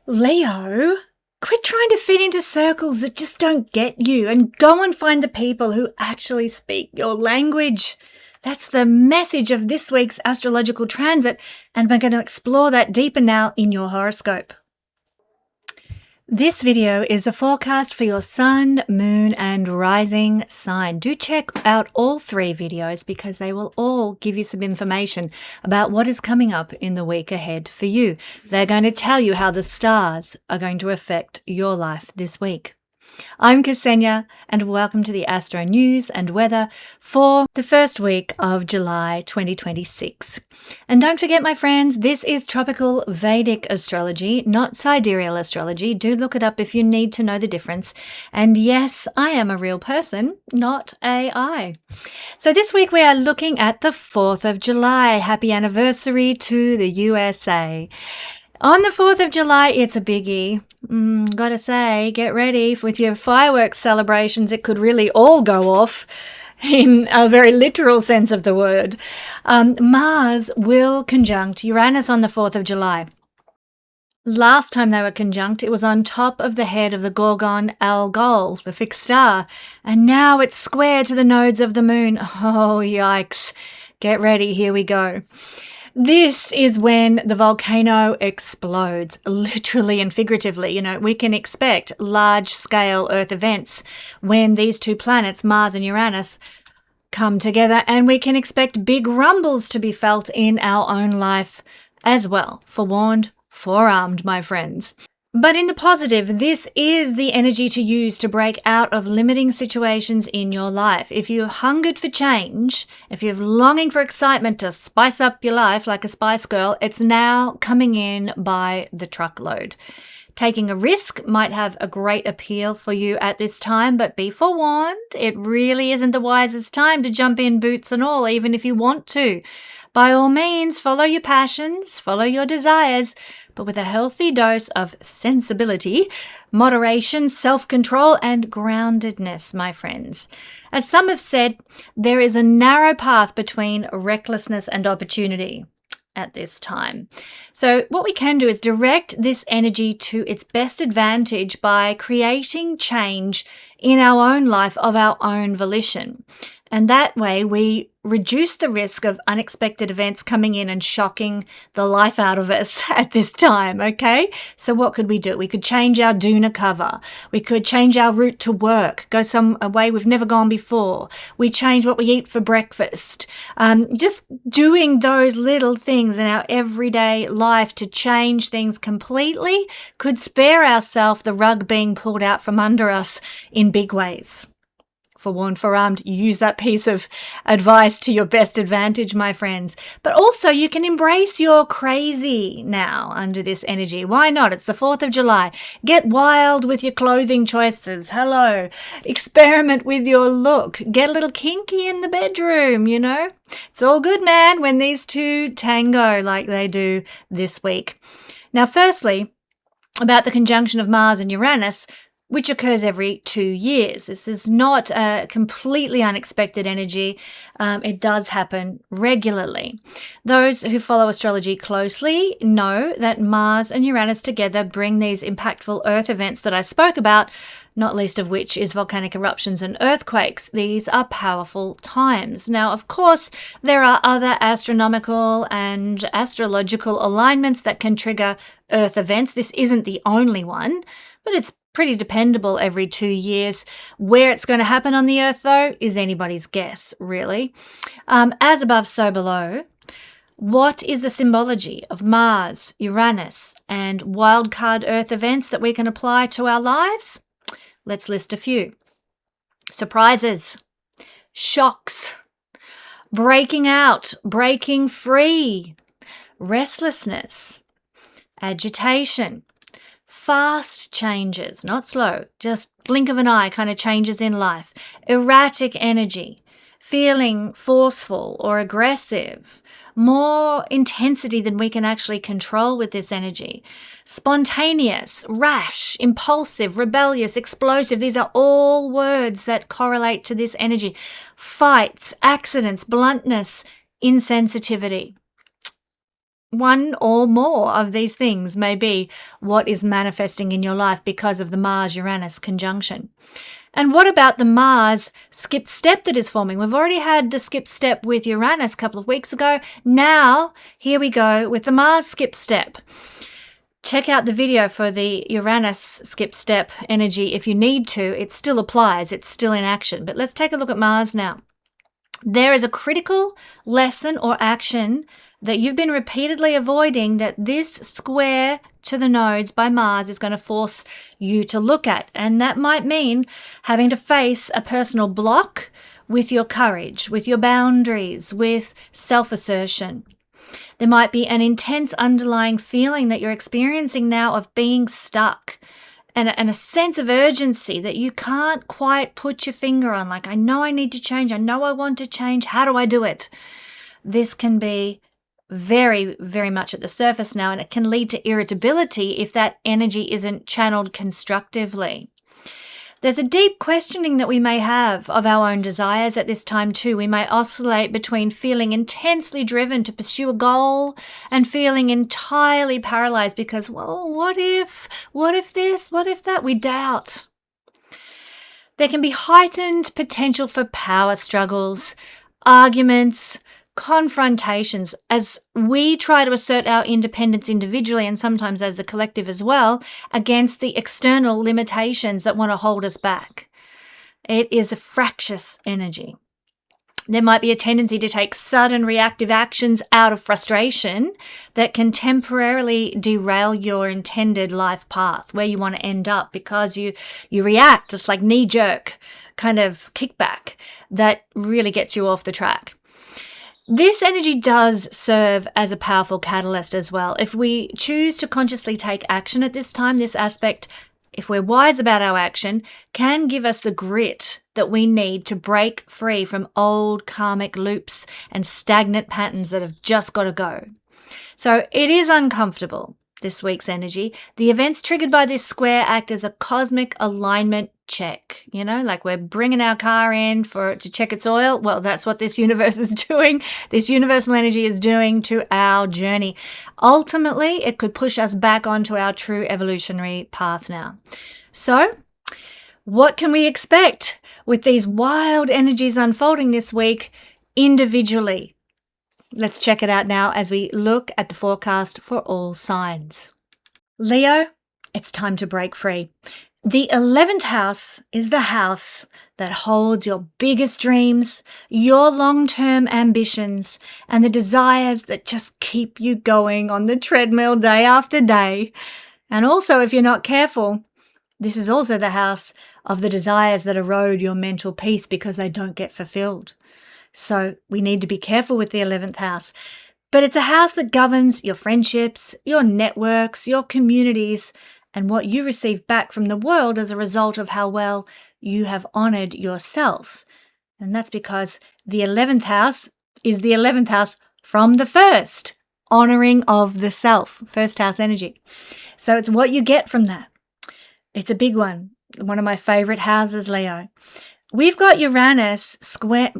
Leo, quit trying to fit into circles that just don't get you and go and find the people who actually speak your language. That's the message of this week's astrological transit, and we're going to explore that deeper now in your horoscope. This video is a forecast for your sun, moon, and rising sign. Do check out all three videos because they will all give you some information about what is coming up in the week ahead for you. They're going to tell you how the stars are going to affect your life this week. I'm Kesenya, and welcome to the Astro News and Weather for the first week of July 2026. And don't forget, my friends, this is tropical Vedic astrology, not sidereal astrology. Do look it up if you need to know the difference. And yes, I am a real person, not AI. So this week we are looking at the 4th of July. Happy anniversary to the USA. On the 4th of July, it's a biggie. Gotta say, get ready with your fireworks celebrations. It could really all go off in a very literal sense of the word. Mars will conjunct Uranus on the 4th of July. Last time they were conjunct, it was on top of the head of the Gorgon Algol, the fixed star, and now it's square to the nodes of the moon. Oh, yikes. Get ready, here we go. This is when the volcano explodes, literally and figuratively. You know, we can expect large-scale Earth events when these two planets, Mars and Uranus, come together, and we can expect big rumbles to be felt in our own life as well. Forewarned, forearmed, my friends. But in the positive, this is the energy to use to break out of limiting situations in your life. If you hungered for change, if you're longing for excitement to spice up your life like a Spice Girl, it's now coming in by the truckload. Taking a risk might have a great appeal for you at this time, but be forewarned, it really isn't the wisest time to jump in boots and all, even if you want to. By all means, follow your passions, follow your desires, but with a healthy dose of sensibility, moderation, self-control, and groundedness, my friends. As some have said, there is a narrow path between recklessness and opportunity at this time. So what we can do is direct this energy to its best advantage by creating change in our own life of our own volition. And that way we reduce the risk of unexpected events coming in and shocking the life out of us at this time, okay? So what could we do? We could change our doona cover. We could change our route to work, go a way we've never gone before. We change what we eat for breakfast. Just doing those little things in our everyday life to change things completely could spare ourselves the rug being pulled out from under us in big ways. Forewarned, forearmed, use that piece of advice to your best advantage, my friends. But also you can embrace your crazy now under this energy. Why not? It's the 4th of July. Get wild with your clothing choices. Hello. Experiment with your look. Get a little kinky in the bedroom, you know. It's all good, man, when these two tango like they do this week. Now, firstly, about the conjunction of Mars and Uranus, which occurs every 2 years. This is not a completely unexpected energy. It does happen regularly. Those who follow astrology closely know that Mars and Uranus together bring these impactful Earth events that I spoke about, not least of which is volcanic eruptions and earthquakes. These are powerful times. Now, of course, there are other astronomical and astrological alignments that can trigger Earth events. This isn't the only one, but it's pretty dependable every 2 years. Where it's going to happen on the Earth, though, is anybody's guess, really. As above, so below. What is the symbology of Mars, Uranus, and wildcard Earth events that we can apply to our lives? Let's list a few. Surprises, shocks, breaking out, breaking free, restlessness, agitation, fast changes, not slow, just blink of an eye kind of changes in life, erratic energy, feeling forceful or aggressive, more intensity than we can actually control with this energy, spontaneous, rash, impulsive, rebellious, explosive. These are all words that correlate to this energy. Fights, accidents, bluntness, insensitivity. one or more of these things may be what is manifesting in your life because of the Mars-Uranus conjunction. And what about the Mars skipped step that is forming? We've already had the skip step with Uranus a couple of weeks ago. Now, here we go with the Mars skip step. Check out the video for the Uranus skip step energy if you need to. It still applies. It's still in action. But let's take a look at Mars now. There is a critical lesson or action that you've been repeatedly avoiding that this square to the nodes by Mars is going to force you to look at. And that might mean having to face a personal block with your courage, with your boundaries, with self-assertion. There might be an intense underlying feeling that you're experiencing now of being stuck and a sense of urgency that you can't quite put your finger on. Like, I know I need to change. I know I want to change. How do I do it? This can be very, very much at the surface now, and it can lead to irritability if that energy isn't channeled constructively. There's a deep questioning that we may have of our own desires at this time too. We may oscillate between feeling intensely driven to pursue a goal and feeling entirely paralyzed because, well, what if this, what if that? We doubt. There can be heightened potential for power struggles, arguments, confrontations as we try to assert our independence individually and sometimes as the collective as well against the external limitations that want to hold us back. It is a fractious energy. There might be a tendency to take sudden reactive actions out of frustration that can temporarily derail your intended life path, where you want to end up because you react. It's like knee-jerk kind of kickback that really gets you off the track. This energy does serve as a powerful catalyst as well. If we choose to consciously take action at this time, this aspect, if we're wise about our action, can give us the grit that we need to break free from old karmic loops and stagnant patterns that have just got to go. So it is uncomfortable, this week's energy. The events triggered by this square act as a cosmic alignment check, like we're bringing our car in to check its oil. Well, that's what this universe is doing. This universal energy is doing to our journey. Ultimately, it could push us back onto our true evolutionary path now. So, what can we expect with these wild energies unfolding this week individually? Let's check it out now as we look at the forecast for all signs. Leo, it's time to break free. The 11th house is the house that holds your biggest dreams, your long-term ambitions, and the desires that just keep you going on the treadmill day after day. And also, if you're not careful, this is also the house of the desires that erode your mental peace because they don't get fulfilled. So we need to be careful with the 11th house. But it's a house that governs your friendships, your networks, your communities, and what you receive back from the world as a result of how well you have honored yourself. And that's because the 11th house is the 11th house from the first, honoring of the self, first house energy. So it's what you get from that. It's a big one of my favorite houses, Leo. We've got Uranus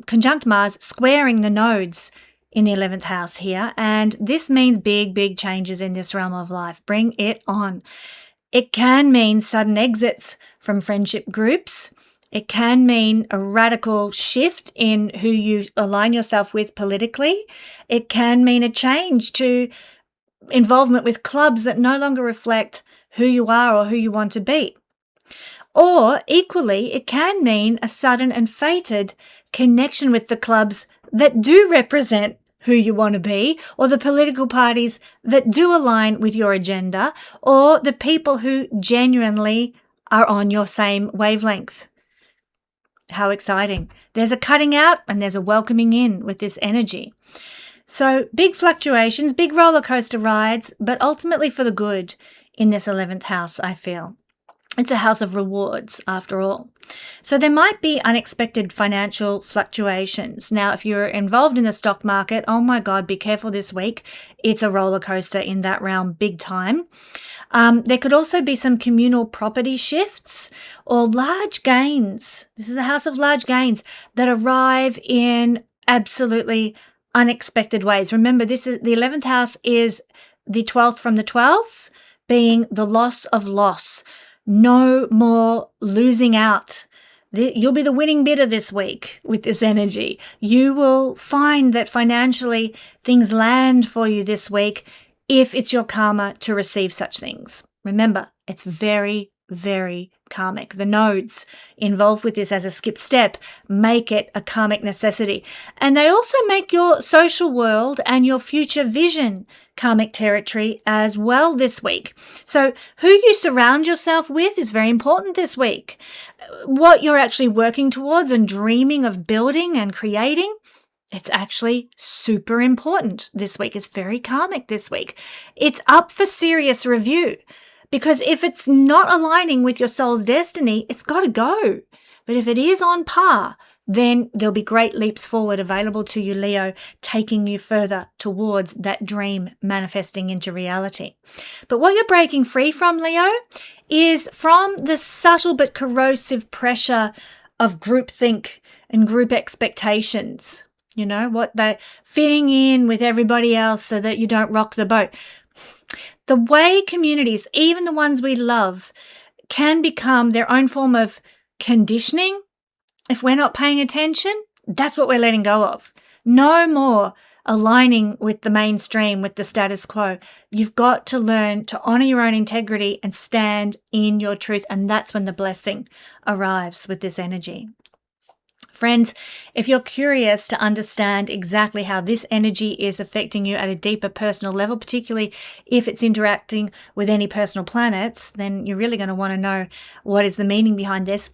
conjunct Mars squaring the nodes in the 11th house here, and this means big, big changes in this realm of life. Bring it on. It can mean sudden exits from friendship groups. It can mean a radical shift in who you align yourself with politically. It can mean a change to involvement with clubs that no longer reflect who you are or who you want to be. Or equally, it can mean a sudden and fated connection with the clubs that do represent who you want to be, or the political parties that do align with your agenda, or the people who genuinely are on your same wavelength. How exciting. There's a cutting out and there's a welcoming in with this energy. So big fluctuations, big roller coaster rides, but ultimately for the good in this 11th house, I feel. It's a house of rewards, after all. So there might be unexpected financial fluctuations. Now, if you're involved in the stock market, oh my God, be careful this week. It's a roller coaster in that realm, big time. There could also be some communal property shifts or large gains. This is a house of large gains that arrive in absolutely unexpected ways. Remember, this is the 11th house is the 12th from the 12th, being the loss of loss. No more losing out. You'll be the winning bidder this week with this energy. You will find that financially things land for you this week if it's your karma to receive such things. Remember, it's very, very karmic. The nodes involved with this as a skip step make it a karmic necessity. And they also make your social world and your future vision karmic territory as well this week. So who you surround yourself with is very important this week. What you're actually working towards and dreaming of building and creating, it's actually super important this week. It's very karmic this week. It's up for serious review. Because if it's not aligning with your soul's destiny, it's got to go. But if it is on par, then there'll be great leaps forward available to you, Leo, taking you further towards that dream manifesting into reality. But what you're breaking free from, Leo, is from the subtle but corrosive pressure of groupthink and group expectations. You know, what they're fitting in with everybody else so that you don't rock the boat. The way communities, even the ones we love, can become their own form of conditioning if we're not paying attention, that's what we're letting go of. No more aligning with the mainstream, with the status quo. You've got to learn to honor your own integrity and stand in your truth, and that's when the blessing arrives with this energy. Friends, if you're curious to understand exactly how this energy is affecting you at a deeper personal level, particularly if it's interacting with any personal planets, then you're really going to want to know what is the meaning behind this.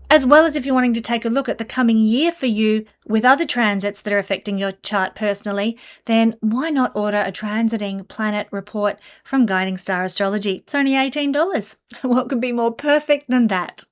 As well as if you're wanting to take a look at the coming year for you with other transits that are affecting your chart personally, then why not order a transiting planet report from Guiding Star Astrology? It's only $18. What could be more perfect than that?